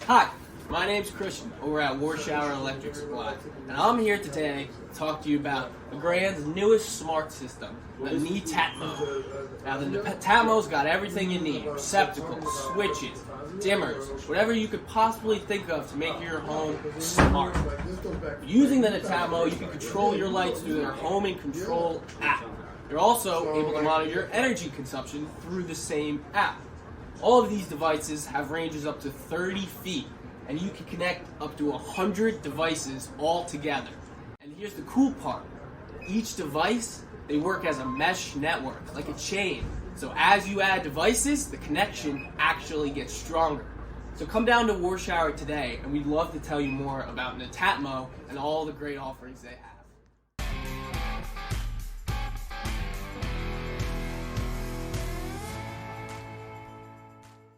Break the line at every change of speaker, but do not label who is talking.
Hi, my name's Christian over at Warshauer Electric Supply, and I'm here today to talk to you about Legrand's newest smart system, the Netatmo. Now, the Netatmo's got everything you need: receptacles, switches, dimmers, whatever you could possibly think of to make your home smart. Using the Netatmo, you can control your lights through their home and control app. You're also able to monitor your energy consumption through the same app. All of these devices have ranges up to 30 feet, and you can connect up to 100 devices all together. And here's the cool part. Each device, they work as a mesh network, like a chain. So as you add devices, the connection actually gets stronger. So come down to Warshauer today, and we'd love to tell you more about Netatmo and all the great offerings they have.